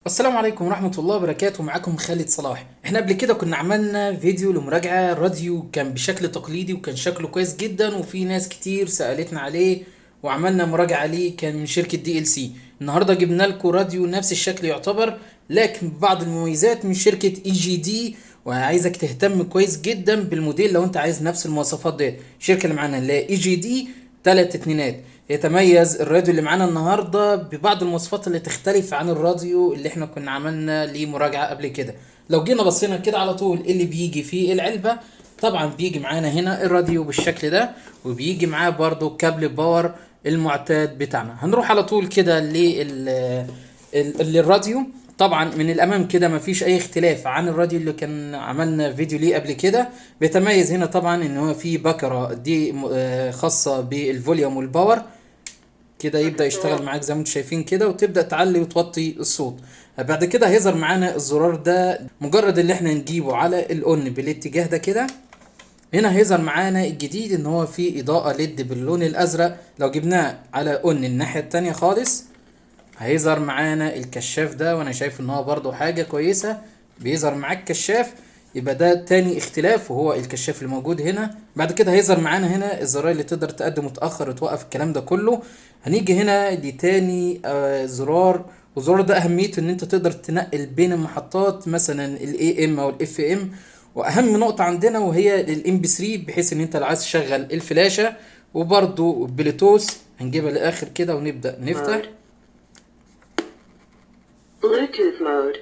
السلام عليكم ورحمة الله وبركاته. معاكم خالد صلاح. احنا قبل كده كنا عملنا فيديو لمراجعة راديو، كان بشكل تقليدي وكان شكله كويس جدا وفي ناس كتير سألتنا عليه وعملنا مراجعة عليه، كان من شركة دي ال سي. النهاردة جبنا لكم راديو نفس الشكل يعتبر، لكن ببعض المميزات من شركة اي جي دي. وعايزك تهتم كويس جدا بالموديل لو انت عايز نفس المواصفات دي. الشركة اللي معانا اللي هي اي جي دي 3 اتنينات. يتميز الراديو اللي معانا النهارده ببعض المواصفات اللي تختلف عن الراديو اللي احنا كنا عملنا ليه مراجعة قبل كده. لو جينا بصينا كده على طول اللي بيجي في العلبة، طبعا بيجي معانا هنا الراديو بالشكل ده، وبيجي معاه برضو كابل باور المعتاد بتاعنا. هنروح على طول كده للراديو. طبعا من الامام كده مفيش اي اختلاف عن الراديو اللي كان عملنا فيديو ليه قبل كده. بيتميز هنا طبعا ان هو في بكرة دي خاصة بالفوليوم والباور. كده يبدأ يشتغل معاك زي ما انتم شايفين كده، وتبدأ تعلي وتوطي الصوت. بعد كده هيظهر معانا الزرار ده، مجرد اللي احنا نجيبه على الاون بالاتجاه ده كده. هنا هيظهر معانا الجديد ان هو في اضاءة ليد باللون الازرق. لو جبناه على اون الناحية التانية خالص هيظهر معانا الكشاف ده، وانا شايف ان هو برضو حاجة كويسة. بيظهر معاك كشاف، يبقى ده تاني اختلاف وهو الكشاف اللي موجود هنا. بعد كده هيظهر معانا هنا الزراير اللي تقدر تقدم وتأخر وتوقف الكلام ده كله. هنيجي هنا لتاني زرار، والزرار ده اهميته ان انت تقدر تنقل بين المحطات، مثلا الاي ام او الاف ام. واهم نقطة عندنا وهي الام بي 3، بحيث ان انت لو عايز تشغل الفلاشة. وبرضو بلوتوث هنجيبها للاخر كده ونبدأ نفتح. Bluetooth mode.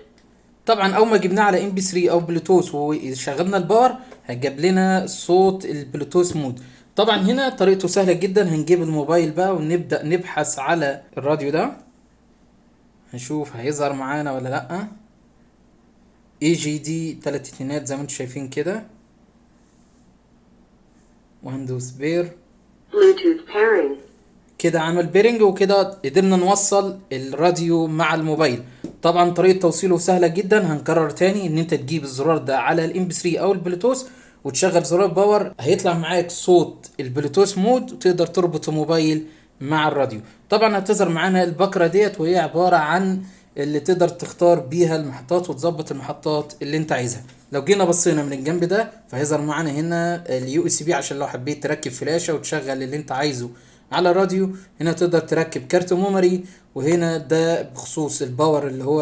طبعا اول ما جبناه على ام بي 3 او بلوتوث وشغلنا الباور هيجيب لنا صوت البلوتوث مود. طبعا هنا طريقته سهله جدا. هنجيب الموبايل بقى ونبدا نبحث على الراديو ده، هنشوف هيظهر معانا ولا لا. اي جي دي 3 اتنينات زي ما انتم شايفين كده، وهندوس بير. Bluetooth pairing. كده عمل بيرنج، وكده قدرنا نوصل الراديو مع الموبايل. طبعا طريقة توصيله سهلة جدا. هنكرر تاني ان انت تجيب الزرار ده على الام بي 3 او البلوتوث وتشغل زرار باور، هيطلع معاك صوت البلوتوث مود وتقدر تربط الموبايل مع الراديو. طبعا هتظهر معانا البكرة ديت، وهي عبارة عن اللي تقدر تختار بيها المحطات وتظبط المحطات اللي انت عايزها. لو جينا بصينا من الجنب ده فهيظهر معانا هنا اليو اس بي، عشان لو حبيت تركب فلاشة وتشغل اللي انت عايزه على راديو. هنا تقدر تركب كارت ميموري. وهنا ده بخصوص الباور اللي هو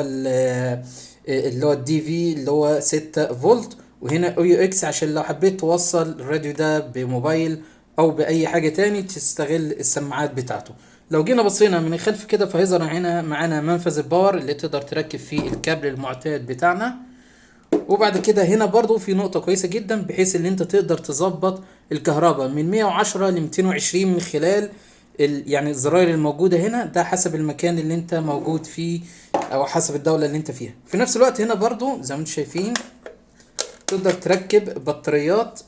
الدي في اللي هو 6 فولت. وهنا او يو اكس عشان لو حبيت توصل الراديو ده بموبايل او باي حاجة تاني تستغل السماعات بتاعته. لو جينا بصينا من الخلف كده فهيظهر هنا معانا منفذ الباور اللي تقدر تركب فيه الكابل المعتاد بتاعنا. وبعد كده هنا برضو في نقطة كويسة جدا، بحيث ان انت تقدر تظبط الكهرباء من 110 ل 220 من خلال يعني الزراير الموجودة هنا، ده حسب المكان اللي انت موجود فيه او حسب الدولة اللي انت فيها. في نفس الوقت هنا برضو زي ما انتم شايفين تقدر تركب بطاريات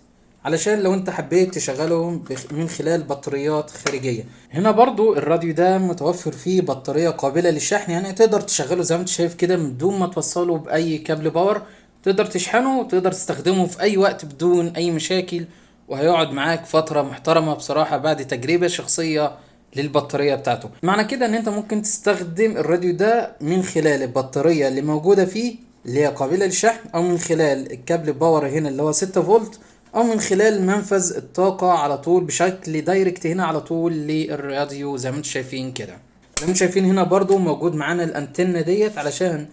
علشان لو انت حبيت تشغله من خلال بطاريات خارجية. هنا برضو الراديو ده متوفر فيه بطارية قابلة للشحن، يعني تقدر تشغله زي ما انت شايف كده من دون ما توصله بأي كابل باور. تقدر تشحنه وتقدر تستخدمه في أي وقت بدون أي مشاكل، وهيقعد معاك فترة محترمة بصراحة بعد تجربة شخصية للبطارية بتاعته. معنى كده ان انت ممكن تستخدم الراديو ده من خلال البطارية اللي موجودة فيه اللي هي قابلة للشحن، او من خلال الكابل باور هنا اللي هو 6 فولت، او من خلال منفذ الطاقة على طول بشكل دايركت هنا على طول للراديو زي ما انتم شايفين كده. زي ما انتم شايفين هنا برضو موجود معانا الانتنة ديت علشان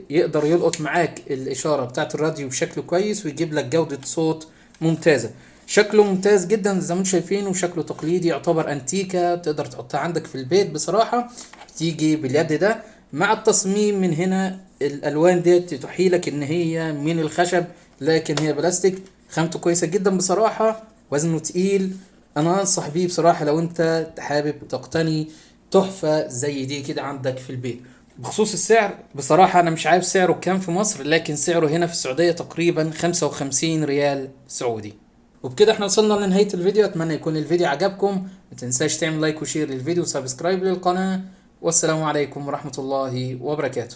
يقدر يلقط معاك الاشارة بتاعت الراديو بشكل كويس ويجيب لك جودة صوت ممتازة. شكله ممتاز جدا زي ما انتم شايفين، وشكله تقليدي يعتبر انتيكا تقدر تحطها عندك في البيت بصراحة. تيجي باليد ده مع التصميم من هنا، الالوان ديت تحيي لك ان هي من الخشب لكن هي بلاستيك. خامته كويسة جدا بصراحة، وزنه تقيل. انا انصح بيه بصراحة لو انت حابب تقتني تحفة زي دي كده عندك في البيت. بخصوص السعر بصراحة انا مش عارف سعره كام في مصر، لكن سعره هنا في السعودية تقريبا 55 ريال سعودي. وبكده احنا وصلنا لنهاية الفيديو. اتمنى يكون الفيديو عجبكم. متنساش تعمل لايك وشير للفيديو وسبسكرايب للقناة. والسلام عليكم ورحمة الله وبركاته.